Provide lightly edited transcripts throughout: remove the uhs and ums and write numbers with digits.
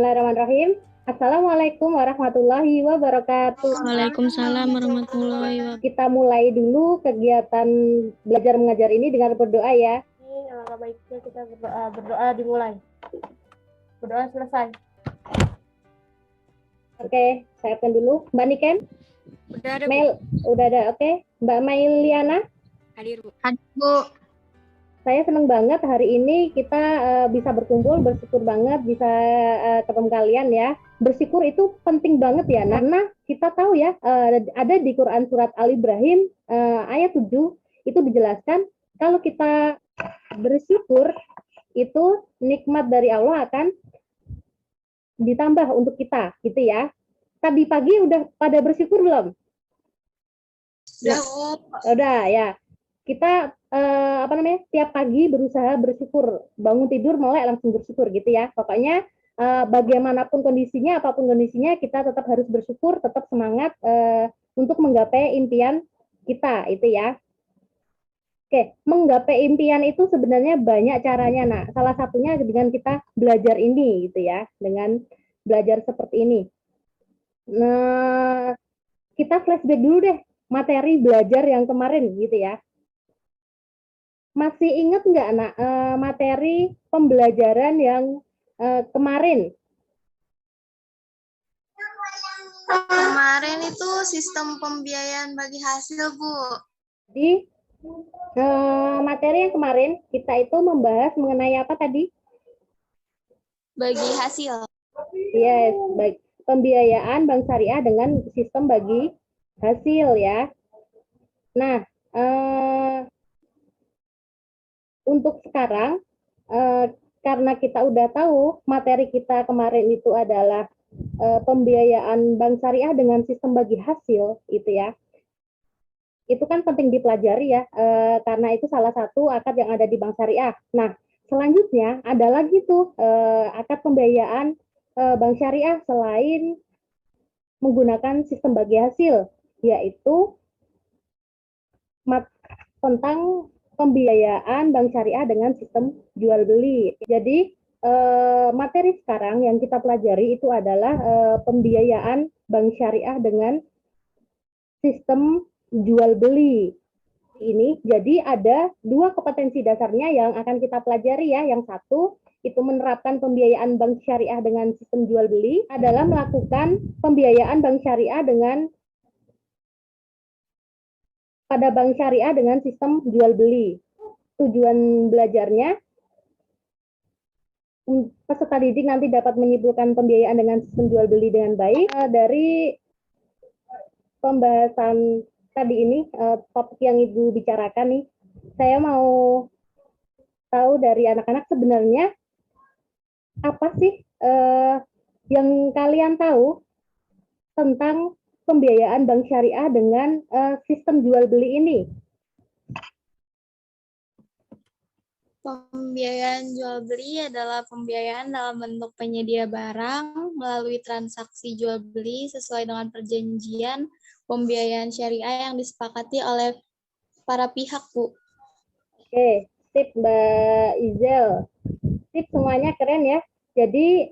Bismillahirrahmanirrahim. Assalamualaikum warahmatullahi wabarakatuh. Waalaikumsalam warahmatullahi wabarakatuh. Kita mulai dulu kegiatan belajar mengajar ini dengan berdoa ya. Alangkah baiknya kita berdoa dimulai. Berdoa selesai. Oke, saya akan dulu. Mbak Niken? Udah ada, udah ada. Oke. Mbak Mailiana? Hadir, Bu. Hadir, Bu. Saya senang banget hari ini kita bisa berkumpul, bersyukur banget bisa ketemu kalian ya. Bersyukur itu penting banget ya, karena kita tahu ya, ada di Quran surat Al-Ibrahim ayat 7, itu dijelaskan kalau kita bersyukur, itu nikmat dari Allah akan ditambah untuk kita, gitu ya. Tadi pagi udah pada bersyukur belum? Sudah, udah ya. Kita tiap pagi berusaha bersyukur, bangun tidur mulai langsung bersyukur gitu ya. Pokoknya bagaimanapun kondisinya, apapun kondisinya, kita tetap harus bersyukur, tetap semangat untuk menggapai impian kita itu ya. Oke, menggapai impian itu sebenarnya banyak caranya. Nah, salah satunya dengan kita belajar ini gitu ya, dengan belajar seperti ini. Nah, kita flashback dulu deh materi belajar yang kemarin gitu ya. Masih ingat nggak anak materi pembelajaran yang kemarin? Kemarin itu sistem pembiayaan bagi hasil, Bu. Di materi yang kemarin kita itu membahas mengenai apa tadi? Bagi hasil. Yes, baik. Pembiayaan bank syariah dengan sistem bagi hasil ya. Nah, untuk sekarang, karena kita udah tahu materi kita kemarin itu adalah pembiayaan bank syariah dengan sistem bagi hasil, itu ya. Itu kan penting dipelajari ya, karena itu salah satu akad yang ada di bank syariah. Nah, selanjutnya ada lagi tuh akad pembiayaan bank syariah selain menggunakan sistem bagi hasil, yaitu tentang pembiayaan bank syariah dengan sistem jual beli. Jadi materi sekarang yang kita pelajari itu adalah pembiayaan bank syariah dengan sistem jual beli ini. Jadi ada dua kompetensi dasarnya yang akan kita pelajari ya. Yang satu itu menerapkan pembiayaan bank syariah dengan sistem jual beli adalah melakukan pembiayaan bank syariah dengan pada bank syariah dengan sistem jual beli. Tujuan belajarnya, peserta didik nanti dapat menyimpulkan pembiayaan dengan sistem jual beli dengan baik. Dari pembahasan tadi ini, topik yang Ibu bicarakan nih, saya mau tahu dari anak-anak sebenarnya apa sih yang kalian tahu tentang pembiayaan bank syariah dengan sistem jual beli ini? Pembiayaan jual beli adalah pembiayaan dalam bentuk penyedia barang melalui transaksi jual beli sesuai dengan perjanjian pembiayaan syariah yang disepakati oleh para pihak, Bu. Oke, sip Mbak Izel. Sip, semuanya keren ya. Jadi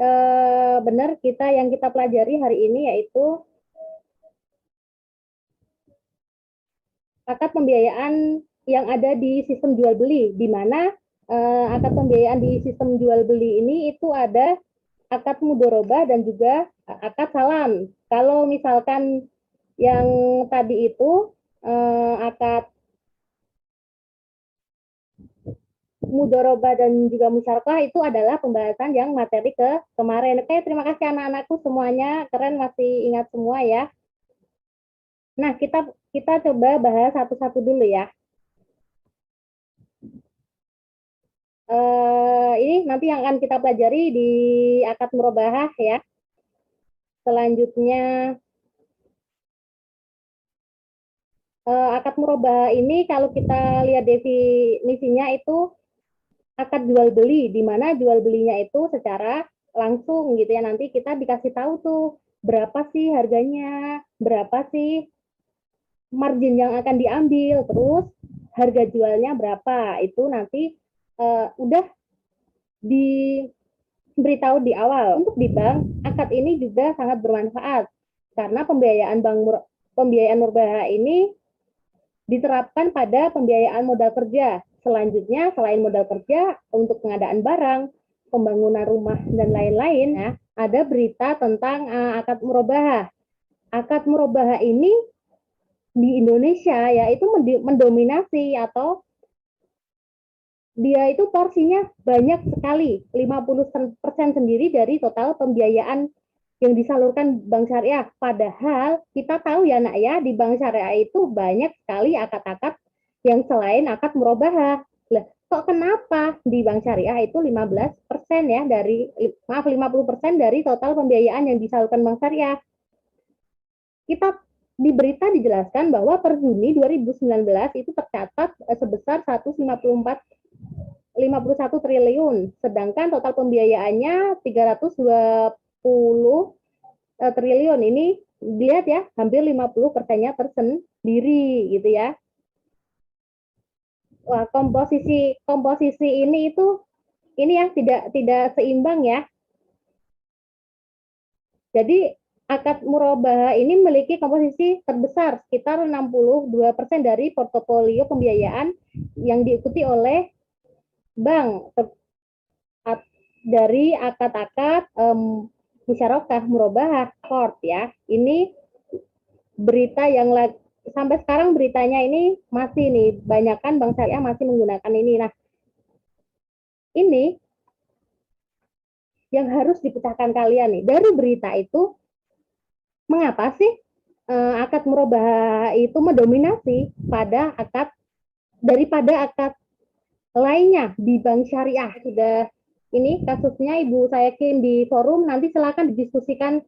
benar yang kita pelajari hari ini yaitu akad pembiayaan yang ada di sistem jual beli, di mana akad pembiayaan di sistem jual beli ini itu ada akad mudharabah dan juga akad salam. Kalau misalkan yang tadi itu akad mudharabah dan juga musyarakah itu adalah pembahasan yang materi kemarin. Oke, terima kasih anak-anakku semuanya, keren, masih ingat semua ya. Nah, kita coba bahas satu-satu dulu ya. Ini nanti yang akan kita pelajari di akad murabahah ya. Selanjutnya, akad murabahah ini kalau kita lihat definisinya itu akad jual beli, di mana jual belinya itu secara langsung gitu ya. Nanti kita dikasih tahu tuh berapa sih harganya, berapa sih margin yang akan diambil, terus harga jualnya berapa. Itu nanti udah beritahu di awal untuk di bank, akad ini juga sangat bermanfaat karena pembiayaan murbaha ini diterapkan pada pembiayaan modal kerja. Selanjutnya, selain modal kerja untuk pengadaan barang, pembangunan rumah dan lain-lain, ya, ada berita tentang akad murabahah. Akad murabahah ini di Indonesia ya itu mendominasi atau dia itu porsinya banyak sekali, 50% sendiri dari total pembiayaan yang disalurkan bank syariah. Padahal kita tahu ya nak ya, di bank syariah itu banyak sekali akad-akad yang selain akad murabahah. Lah, kok kenapa di bank syariah itu 15% ya dari 50% dari total pembiayaan yang disalurkan bank syariah. Kita di berita dijelaskan bahwa per Juni 2019 itu tercatat sebesar 151 triliun, sedangkan total pembiayaannya 320 triliun. Ini dilihat ya, hampir 50%-nya tersendiri gitu ya. Wah, komposisi ini ya tidak seimbang ya. Jadi akad murabahah ini memiliki komposisi terbesar sekitar 62% dari portofolio pembiayaan yang diikuti oleh bank dari akad-akad musyarakah murabahah court ya. Ini berita yang sampai sekarang beritanya ini masih nih, banyakkan bank syariah masih menggunakan ini. Nah, ini yang harus dipecahkan kalian nih. Dari berita itu, mengapa sih akad murabahah itu mendominasi daripada akad lainnya di bank syariah? Sudah ini kasusnya Ibu saya kirim di forum, nanti silakan didiskusikan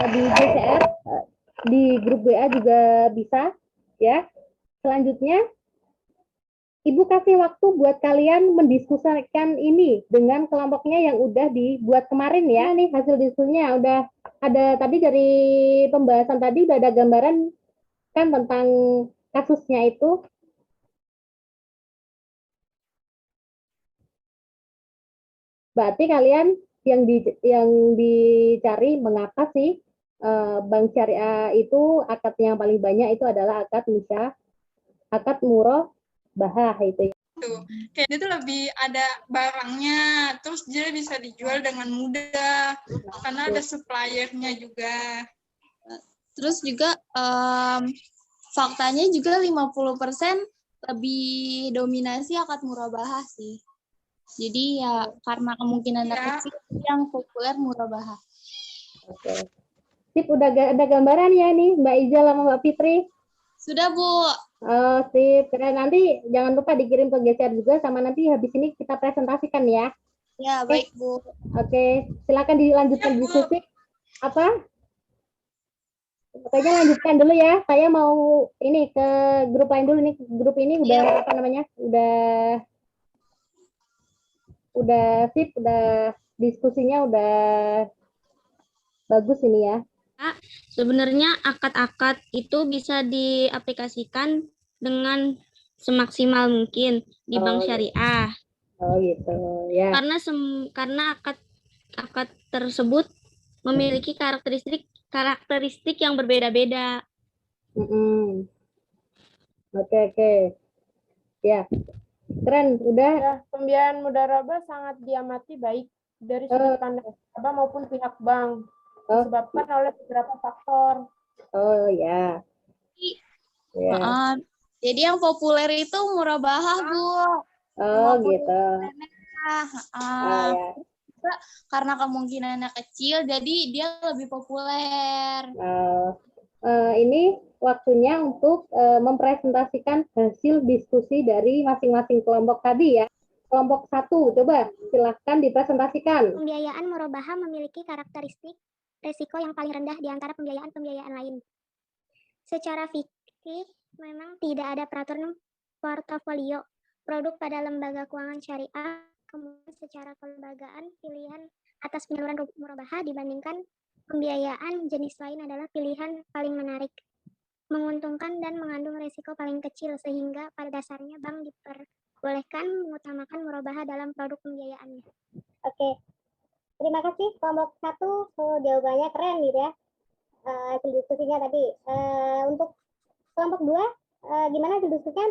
di GCR, di grup WA juga bisa ya. Selanjutnya Ibu kasih waktu buat kalian mendiskusikan ini dengan kelompoknya yang udah dibuat kemarin ya. Nih hasil diskusinya udah ada tadi, dari pembahasan tadi udah ada gambaran kan tentang kasusnya itu. Berarti kalian yang dicari mengapa sih bank syariah itu akadnya yang paling banyak itu adalah akad murabahah itu. Tuh, kayak itu lebih ada barangnya, terus dia bisa dijual dengan mudah karena ada suppliernya juga. Terus juga faktanya juga 50% lebih dominasi akad murabahah sih. Jadi ya karena kemungkinan kecil yang populer murabahah. Oke. Sip, udah ada gambaran ya nih Mbak Ijal sama Mbak Fitri? Sudah, Bu. Oh, sip. Nanti jangan lupa dikirim ke GCR juga, sama nanti habis ini kita presentasikan ya. Ya, baik, Bu. Oke, silakan dilanjutkan diskusi. Apa? Kayaknya lanjutkan dulu ya. Saya mau ini ke grup lain dulu nih. Grup ini udah apa namanya? Udah sip, udah diskusinya udah bagus ini ya. Sebenarnya akad-akad itu bisa diaplikasikan dengan semaksimal mungkin di bank syariah. Oh gitu ya. Karena akad tersebut memiliki karakteristik yang berbeda-beda. Oke. Ya. Keren, udah. Ya, pembiayaan mudharabah sangat diamati baik dari sudut pandang nasabah maupun pihak bank, disebabkan oleh beberapa faktor. Oh ya. Jadi yang populer itu murabahah, Bu. Oh gitu. Ya. Karena kemungkinannya kecil, jadi dia lebih populer. Ini waktunya untuk mempresentasikan hasil diskusi dari masing-masing kelompok tadi ya. Kelompok 1, coba silahkan dipresentasikan. Pembiayaan murabahah memiliki karakteristik resiko yang paling rendah di antara pembiayaan lain. Secara fikih, memang tidak ada peraturan portofolio produk pada lembaga keuangan syariah, kemudian secara kelembagaan pilihan atas penyaluran murabahah dibandingkan pembiayaan jenis lain adalah pilihan paling menarik, menguntungkan dan mengandung resiko paling kecil, sehingga pada dasarnya bank diperbolehkan mengutamakan murabahah dalam produk pembiayaannya. Oke, Terima kasih kelompok 1, jawabannya keren gitu ya. Hasil diskusinya tadi. Untuk kelompok 2, gimana hasil diskusinya?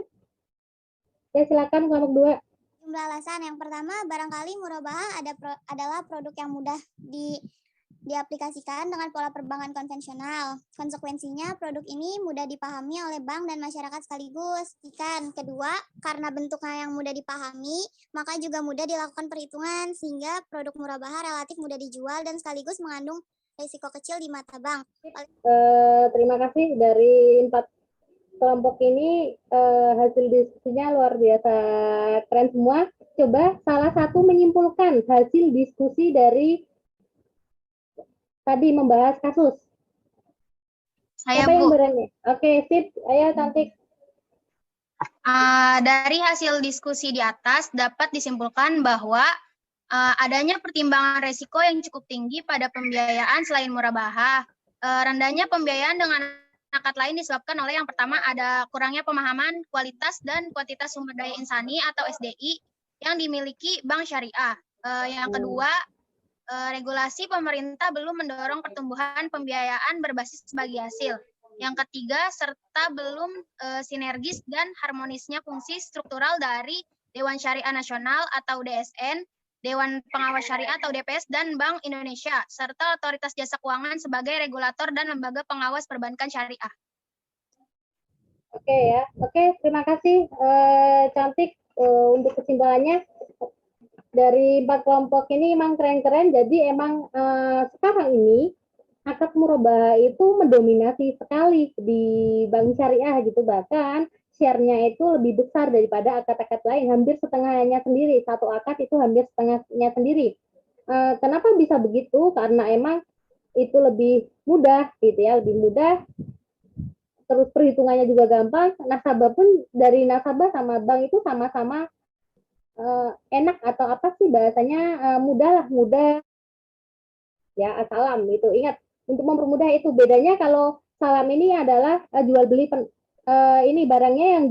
Ya, silakan kelompok 2. Jumlah alasan. Yang pertama, barangkali murabaha adalah produk yang mudah diaplikasikan dengan pola perbankan konvensional. Konsekuensinya, produk ini mudah dipahami oleh bank dan masyarakat sekaligus. Kedua, karena bentuknya yang mudah dipahami, maka juga mudah dilakukan perhitungan, sehingga produk murabaha relatif mudah dijual dan sekaligus mengandung risiko kecil di mata bank. Terima kasih dari 4 kelompok ini, hasil diskusinya luar biasa keren semua. Coba salah satu menyimpulkan hasil diskusi dari tadi membahas kasus. Saya, Siapa yang Bu. berani? Oke, sip. Ayo, cantik. Dari hasil diskusi di atas dapat disimpulkan bahwa adanya pertimbangan resiko yang cukup tinggi pada pembiayaan selain murabaha. Rendahnya pembiayaan dengan akad lain disebabkan oleh yang pertama ada kurangnya pemahaman kualitas dan kuantitas sumber daya insani atau SDI yang dimiliki bank syariah. Yang kedua, regulasi pemerintah belum mendorong pertumbuhan pembiayaan berbasis bagi hasil. Yang ketiga, serta belum sinergis dan harmonisnya fungsi struktural dari Dewan Syariah Nasional atau DSN, Dewan Pengawas Syariah atau DPS, dan Bank Indonesia, serta Otoritas Jasa Keuangan sebagai regulator dan lembaga pengawas perbankan syariah. Oke ya, oke, terima kasih cantik untuk kesimpulannya. Dari 4 kelompok ini emang keren-keren, jadi emang sekarang ini akad murabaha itu mendominasi sekali di bank syariah gitu, bahkan share-nya itu lebih besar daripada akad-akad lain, hampir setengahnya sendiri, satu akad itu hampir setengahnya sendiri. Kenapa bisa begitu? Karena emang itu lebih mudah gitu ya, lebih mudah, terus perhitungannya juga gampang, nasabah pun dari nasabah sama bank itu sama-sama enak atau apa sih bahasanya, mudah ya, salam itu. Ingat, untuk mempermudah itu bedanya kalau salam ini adalah jual beli ini barangnya yang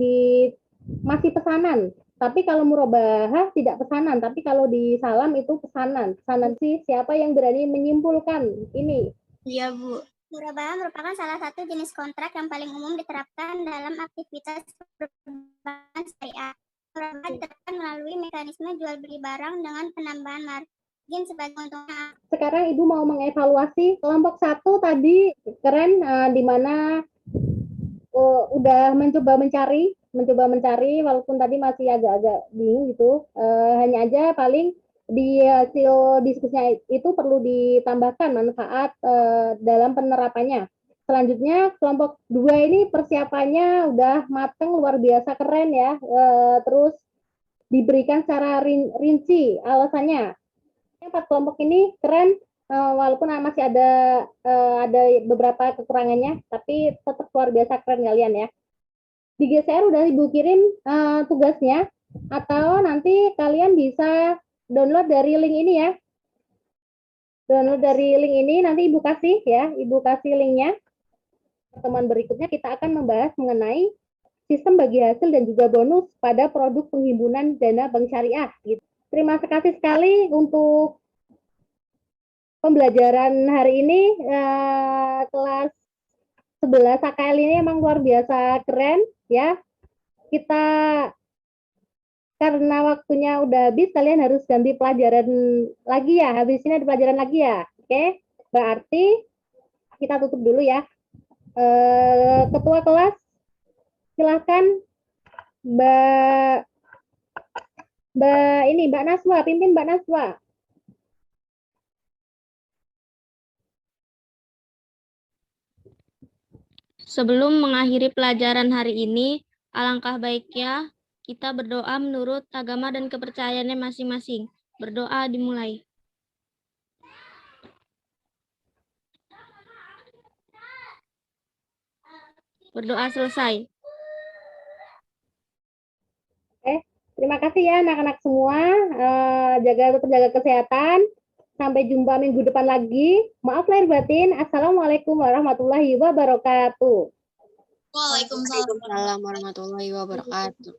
masih pesanan, tapi kalau murabaha tidak pesanan, tapi kalau di salam itu pesanan sih. Siapa yang berani menyimpulkan ini? Iya, Bu. Murabaha merupakan salah satu jenis kontrak yang paling umum diterapkan dalam aktivitas perbankan syariah. Murabaha diterapkan melalui mekanisme jual beli barang dengan penambahan margin sebagai untungnya. Sekarang Ibu mau mengevaluasi kelompok 1 tadi keren, di mana udah mencoba mencari walaupun tadi masih agak-agak bingung gitu. Hanya aja paling di hasil diskusinya itu perlu ditambahkan manfaat dalam penerapannya. Selanjutnya kelompok 2 ini persiapannya udah mateng, luar biasa keren ya. Terus diberikan secara rinci alasannya. 4 kelompok ini keren, walaupun masih ada beberapa kekurangannya, tapi tetap luar biasa keren kalian ya. Di GCR udah Ibu kirim tugasnya, atau nanti kalian bisa download dari link ini ya. Download dari link ini, nanti Ibu kasih ya, Ibu kasih linknya. Pertemuan berikutnya kita akan membahas mengenai sistem bagi hasil dan juga bonus pada produk penghimpunan dana bank syariah. Gitu. Terima kasih sekali untuk pembelajaran hari ini. Kelas 11 AKL ini emang luar biasa keren ya. Kita karena waktunya udah habis, kalian harus ganti pelajaran lagi ya. Habis ini ada pelajaran lagi ya. Oke, berarti kita tutup dulu ya. Ketua kelas, silakan Mbak Naswa, pimpin Mbak Naswa. Sebelum mengakhiri pelajaran hari ini, alangkah baiknya kita berdoa menurut agama dan kepercayaannya masing-masing. Berdoa dimulai. Berdoa selesai. Terima kasih ya anak-anak semua. Tetap jaga kesehatan. Sampai jumpa minggu depan lagi. Maaf lahir batin. Assalamualaikum warahmatullahi wabarakatuh. Waalaikumsalam warahmatullahi wabarakatuh.